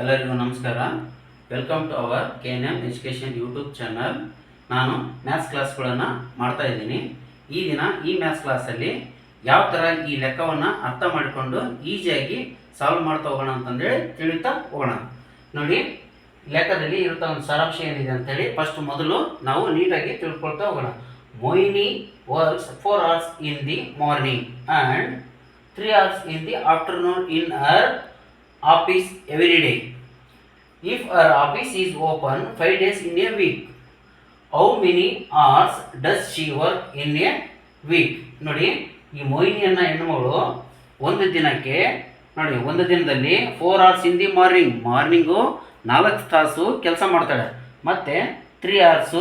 ಎಲ್ಲರಿಗೂ ನಮಸ್ಕಾರ. Welcome to our KNM education YouTube channel. ನಾನು ಮ್ಯಾಥ್ಸ್ ಕ್ಲಾಸ್ಗಳನ್ನು ಮಾಡ್ತಾ ಇದ್ದೀನಿ. ಈ ದಿನ ಈ ಮ್ಯಾಥ್ಸ್ ಕ್ಲಾಸಲ್ಲಿ ಯಾವ ಥರ ಈ ಲೆಕ್ಕವನ್ನು ಅರ್ಥ ಮಾಡಿಕೊಂಡು ಈಸಿಯಾಗಿ ಸಾಲ್ವ್ ಮಾಡ್ತಾ ಹೋಗೋಣ ಅಂತಂದೇಳಿ ತಿಳಿತಾ ಹೋಗೋಣ. ನೋಡಿ, ಲೆಕ್ಕದಲ್ಲಿ ಇರುತ್ತಾ ಒಂದು ಸಾರಾಂಶ ಏನಿದೆ ಅಂತೇಳಿ ಮೊದಲು ನಾವು ನೀಟಾಗಿ ತಿಳ್ಕೊಳ್ತಾ ಹೋಗೋಣ. ಮೊಯ್ನಿ works 4 hours in the morning and 3 hours in the afternoon in her office every day. If her office is open 5 days in a week, how many hours does she work in a week? ನೋಡಿ, ಈ ಮೊಯ್ನಿಯನ್ನ ಹೆಣ್ಣುಮಗಳು ಒಂದು ದಿನಕ್ಕೆ ನೋಡಿ ಒಂದು ದಿನದಲ್ಲಿ 4 hours in the morning 4 ತಾಸು ಕೆಲಸ ಮಾಡ್ತಾಳೆ, ಮತ್ತು 3 hours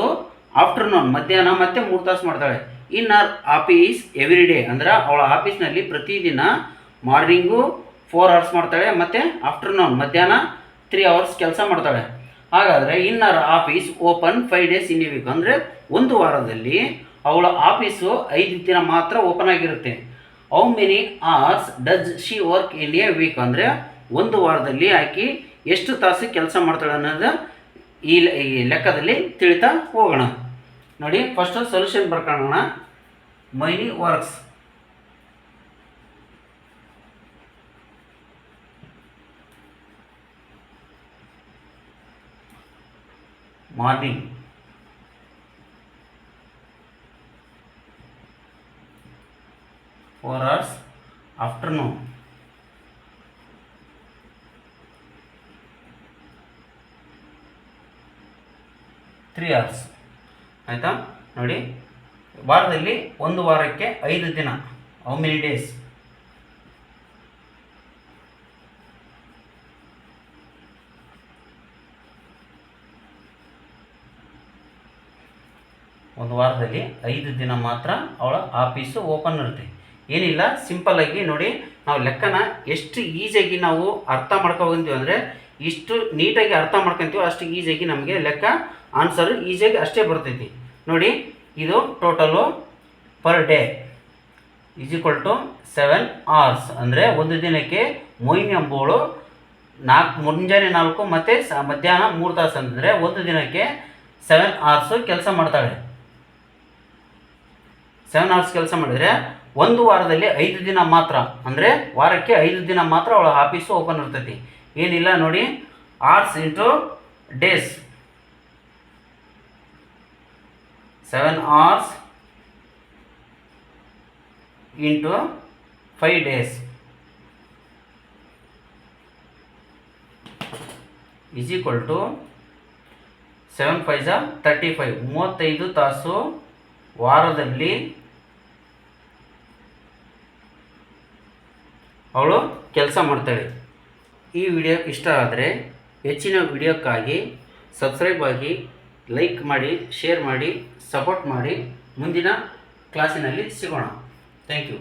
ಆಫ್ಟರ್ನೂನ್ ಮಧ್ಯಾಹ್ನ ಮತ್ತೆ 3 ತಾಸು ಮಾಡ್ತಾಳೆ. In our office every day ಅಂದ್ರೆ ಅವಳ ಆಫೀಸ್ನಲ್ಲಿ ಪ್ರತಿದಿನ ಮಾರ್ನಿಂಗು 4 hours ಮಾಡ್ತಾಳೆ, ಮತ್ತು ಆಫ್ಟರ್ನೂನ್ ಮಧ್ಯಾಹ್ನ 3 hours ಕೆಲಸ ಮಾಡ್ತಾಳೆ. ಹಾಗಾದರೆ in our office open 5 days in a week ಅಂದರೆ ಒಂದು ವಾರದಲ್ಲಿ ಅವಳ ಆಫೀಸು 5 ದಿನ ಮಾತ್ರ ಓಪನ್ ಆಗಿರುತ್ತೆ. How many hours does she work in a week ಅಂದರೆ ಒಂದು ವಾರದಲ್ಲಿ ಆಕೆ ಎಷ್ಟು ತಾಸು ಕೆಲಸ ಮಾಡ್ತಾಳೆ ಅನ್ನೋದು ಈ ಲೆಕ್ಕದಲ್ಲಿ ತಿಳಿತಾ ಹೋಗೋಣ. ನೋಡಿ, ಫಸ್ಟ್ ಸೊಲ್ಯೂಷನ್ ಬರ್ಕೊಳ್ಳೋಣ. Moini works morning, 4 hours, afternoon 3 hours. ಆಯಿತಾ? ನೋಡಿ, ವಾರದಲ್ಲಿ ಒಂದು ವಾರಕ್ಕೆ 5 ದಿನ. How many days? ಒಂದು ವಾರದಲ್ಲಿ 5 ದಿನ ಮಾತ್ರ ಅವಳ ಆಫೀಸು ಓಪನ್ ಇರುತ್ತೆ. ಏನಿಲ್ಲ, ಸಿಂಪಲ್ಲಾಗಿ ನೋಡಿ, ನಾವು ಲೆಕ್ಕನ ಎಷ್ಟು ಈಸಿಯಾಗಿ ನಾವು ಅರ್ಥ ಮಾಡ್ಕೊತೀವಿ ಅಂದರೆ ಇಷ್ಟು ನೀಟಾಗಿ ಅರ್ಥ ಮಾಡ್ಕೊತೀವಿ ಅಷ್ಟು ಈಸಿಯಾಗಿ ನಮಗೆ ಲೆಕ್ಕ ಆನ್ಸರು ಈಸಿಯಾಗಿ ಅಷ್ಟೇ ಬರ್ತೈತಿ. ನೋಡಿ, ಇದು total per day is equal to 7 hours ಅಂದರೆ ಒಂದು ದಿನಕ್ಕೆ ಮೊಯ್ನಿ ಎಂಬುವಳು ಮುಂಜಾನೆ 4 ಮತ್ತು ಮಧ್ಯಾಹ್ನ 3 ತಾಸು ಅಂತಂದರೆ ಒಂದು ದಿನಕ್ಕೆ 7 hours ಕೆಲಸ ಮಾಡ್ತಾಳೆ. 7 hours ಕೆಲಸ ಮಾಡಿದರೆ ಒಂದು ವಾರದಲ್ಲಿ 5 ದಿನ ಮಾತ್ರ ಅಂದರೆ ವಾರಕ್ಕೆ 5 ದಿನ ಮಾತ್ರ ಅವಳ ಆಫೀಸು ಓಪನ್ ಇರ್ತೈತಿ. ಏನಿಲ್ಲ ನೋಡಿ, hours into days, 7 hours into 5 days is equal to 7 5 35 35 ತಾಸು ವಾರದಲ್ಲಿ ಅವಳು ಕೆಲಸ ಮಾಡ್ತಾಳೆ. ಈ ವಿಡಿಯೋ ಇಷ್ಟ ಆದರೆ ಹೆಚ್ಚಿನ ವಿಡಿಯೋಕ್ಕಾಗಿ ಸಬ್ಸ್ಕ್ರೈಬ್ ಆಗಿ, ಲೈಕ್ ಮಾಡಿ, ಶೇರ್ ಮಾಡಿ, ಸಪೋರ್ಟ್ ಮಾಡಿ. ಮುಂದಿನ ಕ್ಲಾಸಿನಲ್ಲಿ ಸಿಗೋಣ. Thank you.